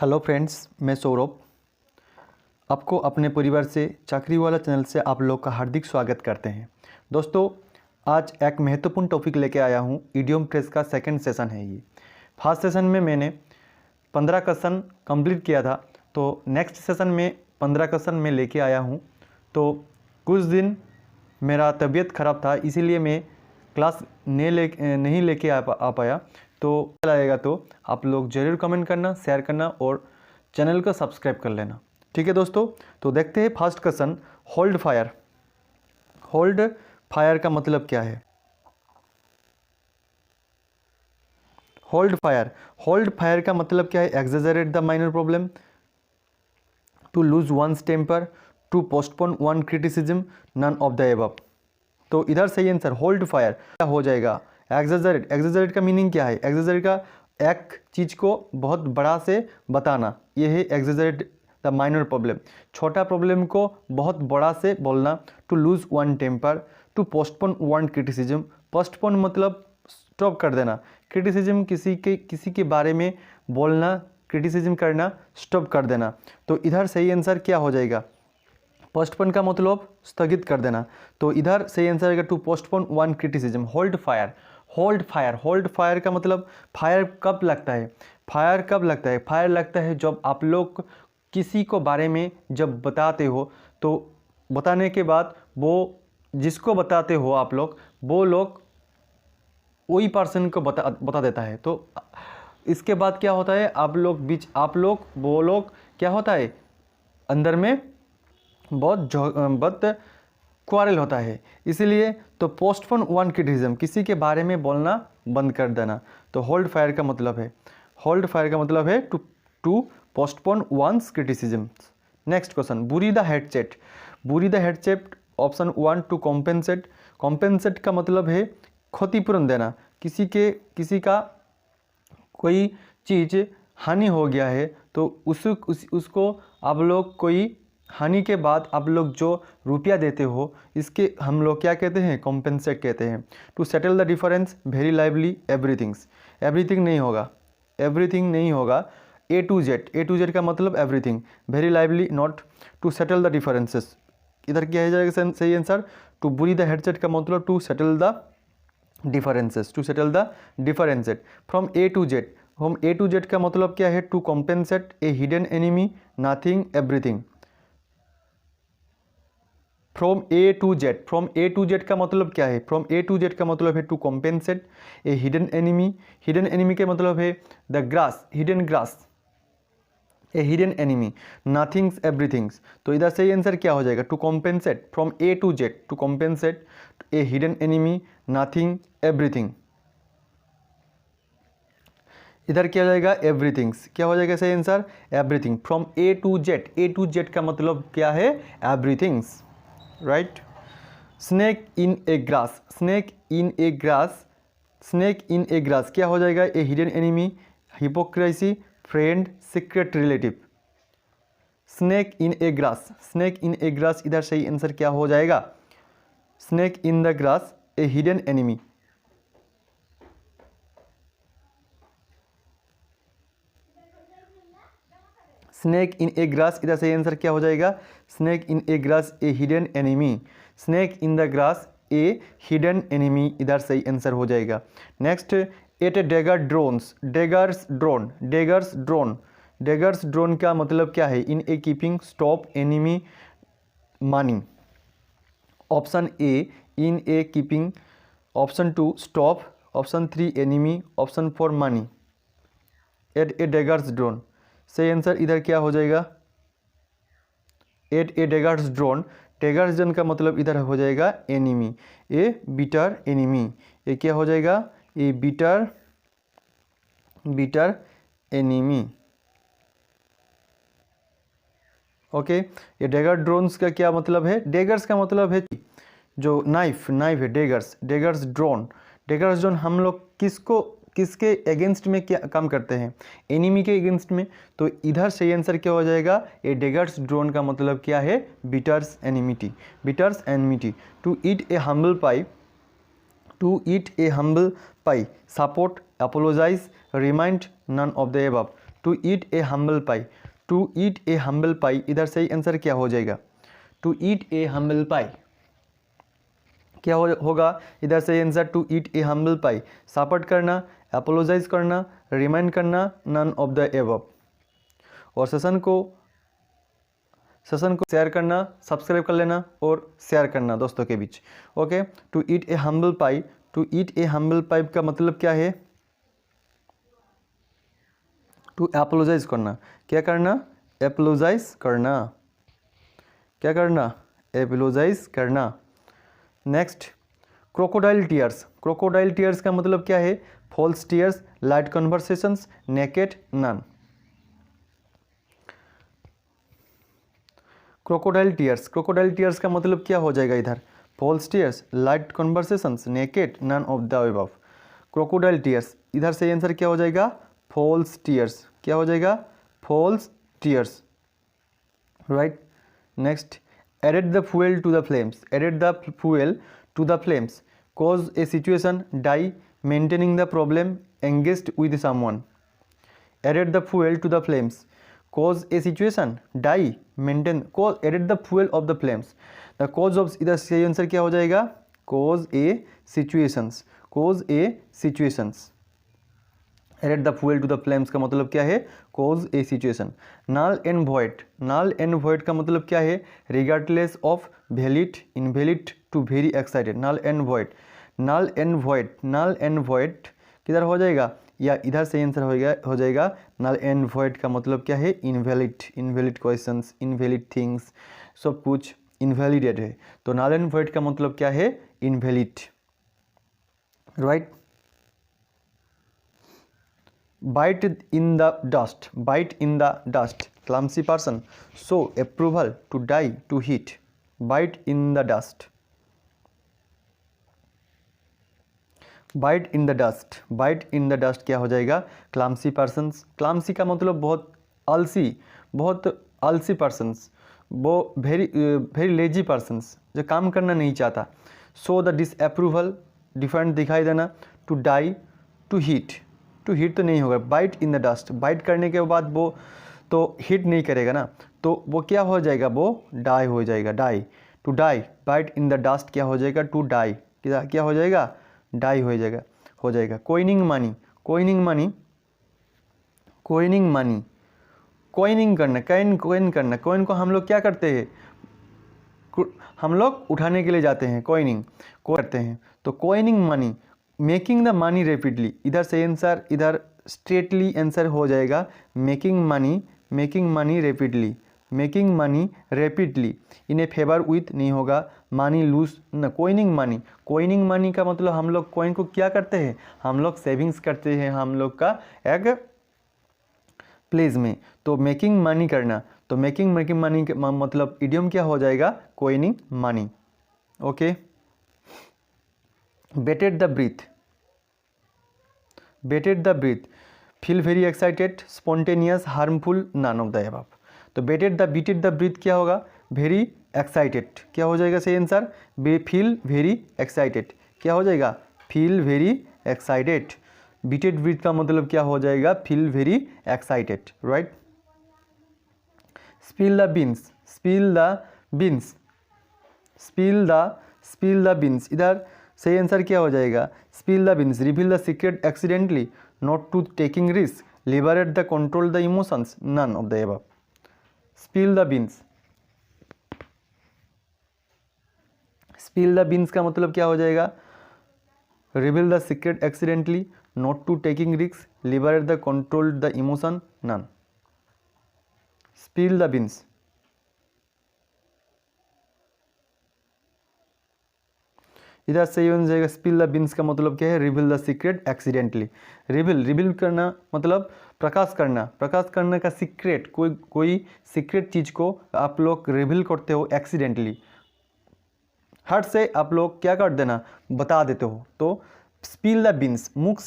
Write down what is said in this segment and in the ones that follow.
Hello friends, मैं सौरभ आपको अपने परिवार से चाकरी वाला चैनल से आप लोग का हार्दिक स्वागत करते हैं। दोस्तों, आज एक महत्वपूर्ण टॉपिक लेके आया हूँ। इडियम फ्रेज का सेकंड सेशन है ये। फर्स्ट सेशन में मैंने 15 क्वेश्चन कंप्लीट किया था, तो नेक्स्ट सेशन में 15 क्वेश्चन मैं लेके आया हूँ। तो कुछ दिन मेरा तबीयत ख़राब था, इसीलिए मैं क्लास नहीं लेके आ पाया। तो आएगा तो आप लोग ज़रूर कमेंट करना, शेयर करना और चैनल को सब्सक्राइब कर लेना। ठीक है दोस्तों, तो देखते हैं first question. Hold fire. Hold fire का मतलब क्या है? होल्ड फायर का मतलब क्या है? Exaggerate the minor problem, to lose one's temper, to postpone one criticism, none of the above. तो इधर सही आंसर होल्ड फायर क्या हो जाएगा? एक्सैजरेट। एक्सैजरेट का मीनिंग क्या है? एक्सैजरेट का एक चीज़ को बहुत बड़ा से बताना, ये है एक्सैजरेट द माइनर प्रॉब्लम। छोटा प्रॉब्लम को बहुत बड़ा से बोलना। To lose one temper, to postpone one criticism. Postpone मतलब स्टॉप कर देना, क्रिटिसिज्म किसी के बारे में बोलना, क्रिटिसिज्म करना, स्टॉप कर देना। तो इधर सही आंसर क्या हो जाएगा? पोस्टपोन का मतलब स्थगित कर देना। तो इधर सही आंसर आएगा to postpone one criticism. Hold fire. Hold fire का मतलब फायर कब लगता है? फायर कब लगता है? फायर लगता है जब आप लोग किसी को बारे में जब बताते हो, तो बताने के बाद वो जिसको बताते हो आप लोग, वो लोग वही पर्सन को बता देता है। तो इसके बाद क्या होता है? आप लोग वो लोग क्या होता है, अंदर में बहुत क्वारल होता है। इसीलिए तो पोस्टपोन वन क्रिटिसिज्म, किसी के बारे में बोलना बंद कर देना। तो होल्ड फायर का मतलब है to postpone one's criticism. Next question, bury the hatchet. Bury the hatchet option 1 to compensate. Compensate का मतलब है क्षतिपूर्ण देना। किसी का कोई चीज़ हानि हो गया है, तो उसको आप लोग कोई हानि के बाद आप लोग जो रुपया देते हो, इसके हम लोग क्या कहते हैं? कॉम्पेंसेट कहते हैं। To settle the difference, very lively, everything नहीं होगा। ए टू जेड का मतलब everything, very lively not. To settle the differences, इधर क्या हो जाएगा सही answer? To bury the hatchet का मतलब to settle the differences, from A to Z. हम ए टू जेड का मतलब क्या है? To compensate a hidden enemy, nothing, everything. From A to Z का मतलब क्या है? फ्रॉम ए टू जेड का मतलब है to compensate a hidden enemy के मतलब है the grass, hidden grass, a hidden enemy, nothings, everythings. तो इधर सही आंसर क्या हो जाएगा? To compensate from A to Z, to compensate a hidden enemy, nothing, everything. इधर क्या हो जाएगा? एवरीथिंग्स। क्या हो जाएगा सही answer? Everything. From A to Z का मतलब क्या है? Everythings, right. Snake in a grass क्या हो जाएगा? ए hidden enemy, hypocrisy, friend, secret relative. Snake in a grass इधर सही आंसर क्या हो जाएगा? Snake in the grass, a hidden enemy. Snake in a grass इधर सही आंसर क्या हो जाएगा? Snake in a grass, a hidden enemy. Snake in the grass, a hidden enemy इधर सही आंसर हो जाएगा। Next, at dagger drawns. Daggers drawn का मतलब क्या है? In a keeping, stop, enemy, money. Option A in a keeping, option 2 stop, option 3 enemy, option 4 money. At a daggers drawn, सही answer इधर क्या हो जाएगा? एट ए डेगर्स ड्रोन का मतलब इधर हो जाएगा एनिमी, ए बिटर एनिमी। ये क्या हो जाएगा? ए बिटर एनिमी। ओके, ये डेगर ड्रोन्स का क्या मतलब है? डेगर्स का मतलब है जो नाइफ है। डेगर्स ड्रोन हम लोग किसके अगेंस्ट में क्या काम करते हैं? एनिमी के अगेंस्ट में। तो इधर सही आंसर क्या हो जाएगा? ए डेगर्स ड्रोन का मतलब क्या है? Bitters enmity. To eat a humble pie, support, apologise, remind, none of the above. To eat a humble pie, to eat a humble pie, इधर सही आंसर क्या हो जाएगा? टू ईट ए हम्बल पाई क्या होगा इधर सही answer? To eat a humble pie, support करना, अपोलोजाइज करना, रिमाइंड करना, नन ऑफ द एबव। और सेशन को शेयर करना, सब्सक्राइब कर लेना और शेयर करना दोस्तों के बीच। Okay, to eat a humble pie, to eat a humble pie का मतलब क्या है? टू एपोलोजाइज करना, क्या करना? एपोलोजाइज करना, क्या करना? एपोलोजाइज करना। Next, crocodile tears, crocodile tears का मतलब क्या है? False tears, light conversations, naked, none. Crocodile tears, crocodile tears का मतलब क्या हो जाएगा इधर? False tears, light conversations, naked, none of the above. Crocodile tears, इधर से आंसर क्या हो जाएगा? फॉल्स टीयर्स, क्या हो जाएगा? False tears, right. Next, added the fuel to the flames, added the fuel to the flames, cause a situation, die, maintaining the problem, engaged with someone. Added the fuel to the flames, cause a situation, die, maintain, cause, added the fuel of the flames, the cause of, इधर सही answer क्या हो जाएगा? cause a situations, cause a situations, added the fuel to the flames का मतलब क्या है? cause a situation। null and void, null and void का मतलब क्या है? regardless of, valid, invalid to very excited, null and void, null and void, null and void किधर हो जाएगा? या इधर से आंसर हो जाएगा नल एंड वॉइड का मतलब क्या है? Invalid, invalid questions, invalid things, सब कुछ इनवैलिडेट है। तो नल एंड वॉइड का मतलब क्या है? Invalid, right. Bite in the dust, bite in the dust, clumsy person, show approval, to die, to hit, bite in the dust, bite in the dust, bite in the dust क्या हो जाएगा? क्लामसी persons, क्लामसी का मतलब बहुत आलसी, बहुत आलसी persons, वो वेरी लेजी पर्सन्स, जो काम करना नहीं चाहता। सो द डिसअप्रूवल, डिफरेंट दिखाई देना, to die, to heat, to heat तो नहीं होगा, bite in the dust, bite करने के बाद वो तो हीट नहीं करेगा ना, तो वो क्या हो जाएगा? वो डाई हो जाएगा, die, to die, bite in the dust क्या हो जाएगा? टू डाई, क्या हो जाएगा? डाई हो जाएगा, हो जाएगा। कोइनिंग मनी, कोइनिंग मनी, कोइनिंग मनी, कोइनिंग करना, कोइन करना, कोइन को हम लोग क्या करते हैं? हम लोग उठाने के लिए जाते हैं, कोइनिंग को करते हैं। तो coining money, making the money rapidly, इधर से आंसर, इधर स्ट्रेटली आंसर हो जाएगा making money, making money rapidly, making money rapidly, in a favour with नहीं होगा, मनी लूज न, कोइनिंग मनी, कोइनिंग मनी का मतलब हम लोग कोइन को क्या करते हैं? हम लोग सेविंग्स करते हैं हम लोग का एक प्लेस में। तो मेकिंग मनी करना, तो मेकिंग मनी का मतलब इडियम क्या हो जाएगा? Coining money. Okay, bated the breath, bated the breath, feel very excited, spontaneous, harmful, none of the above. तो bated the, bated the breath क्या होगा? वेरी एक्साइटेड, क्या हो जाएगा सही आंसर? फील वेरी एक्साइटेड, क्या हो जाएगा? Feel very excited. Bated breath का मतलब क्या हो जाएगा? Feel very excited, right. Spill the beans, spill the beans, spill the beans, इधर सही आंसर क्या हो जाएगा? Spill the beans, reveal the secret accidentally, not to taking risk, liberate the, control the emotions, none of the above. Spill the beans, spill the beans का मतलब क्या हो जाएगा? Reveal the secret accidentally, not to taking risk, liberate the, control the emotion, none. Spill the beans, इधर सही हो जाएगा। Spill the beans का मतलब क्या है? Reveal the secret accidentally, reveal, reveal करना मतलब प्रकाश करना, प्रकाश करने का सीक्रेट, कोई सीक्रेट चीज़ को आप लोग रिवील करते हो एक्सीडेंटली, हट से आप लोग क्या कर देना? बता देते हो। तो स्पिल द बीन्स, मुख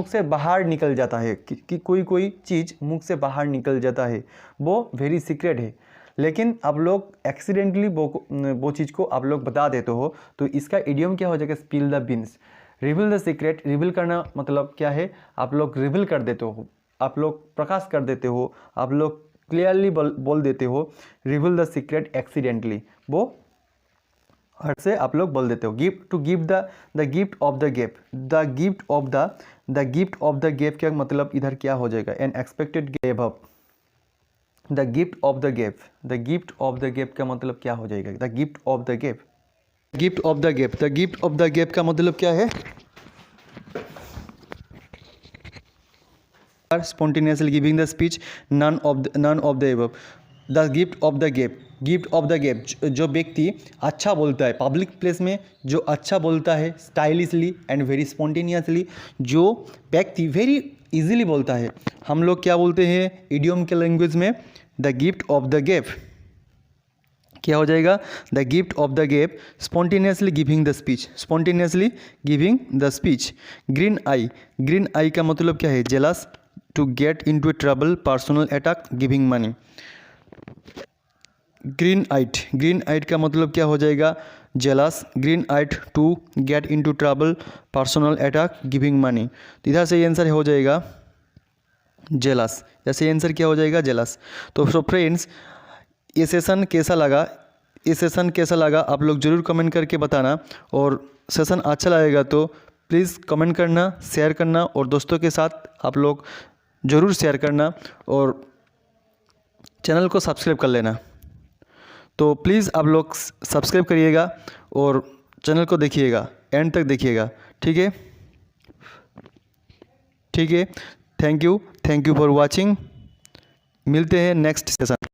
से बाहर निकल जाता है कि कोई चीज़ मुख से बाहर निकल जाता है, वो वेरी सीक्रेट है, लेकिन आप लोग एक्सीडेंटली वो चीज़ को आप लोग बता देते हो, तो इसका इडियम क्या हो जाएगा? Spill the beans. Reveal the secret, reveal करना मतलब क्या है? आप लोग रिवील कर देते हो, आप लोग प्रकाश कर देते हो, आप लोग क्लियरली बोल देते हो, रिवील द सीक्रेट एक्सीडेंटली, वो हट से आप लोग बोल देते हो। Gift, to give the gift of the gift, the gift of gift of the gift का मतलब इधर क्या हो जाएगा, an expected give up, the gift of the gift, the gift of the gift का मतलब क्या हो जाएगा, the gift of the gift, gift of the gift, the gift of the gift का मतलब क्या है, spontaneously giving the speech, none of the above, the gift of the gift, gift of the gift, जो व्यक्ति अच्छा बोलता है public place में, जो अच्छा बोलता है स्टाइलिशली एंड वेरी स्पॉन्टेनियसली, जो व्यक्ति वेरी इजीली बोलता है, हम लोग क्या बोलते हैं इडियम के लैंग्वेज में, the gift of the gift क्या हो जाएगा, the gift of the gift, spontaneously giving the speech, spontaneously giving the speech. Green eye, green eye का मतलब क्या है, jealous, to get into trouble, personal attack, giving money. Green eyed का मतलब क्या हो जाएगा, jealous, green eyed, to get into trouble, personal attack, giving money. तो इधर से ये आंसर हो जाएगा जेलस, जैसे आंसर क्या हो जाएगा जेलस। तो फ्रेंड्स ये सेशन कैसा लगा, ये सेशन कैसा लगा आप लोग ज़रूर कमेंट करके बताना, और सेशन अच्छा लगेगा तो प्लीज़ कमेंट करना, शेयर करना, और दोस्तों के साथ आप लोग ज़रूर शेयर करना, और चैनल को सब्सक्राइब कर लेना। तो प्लीज़ आप लोग सब्सक्राइब करिएगा और चैनल को देखिएगा, एंड तक देखिएगा, ठीक है, ठीक है। थैंक यू फॉर वॉचिंग, मिलते हैं नेक्स्ट सेशन।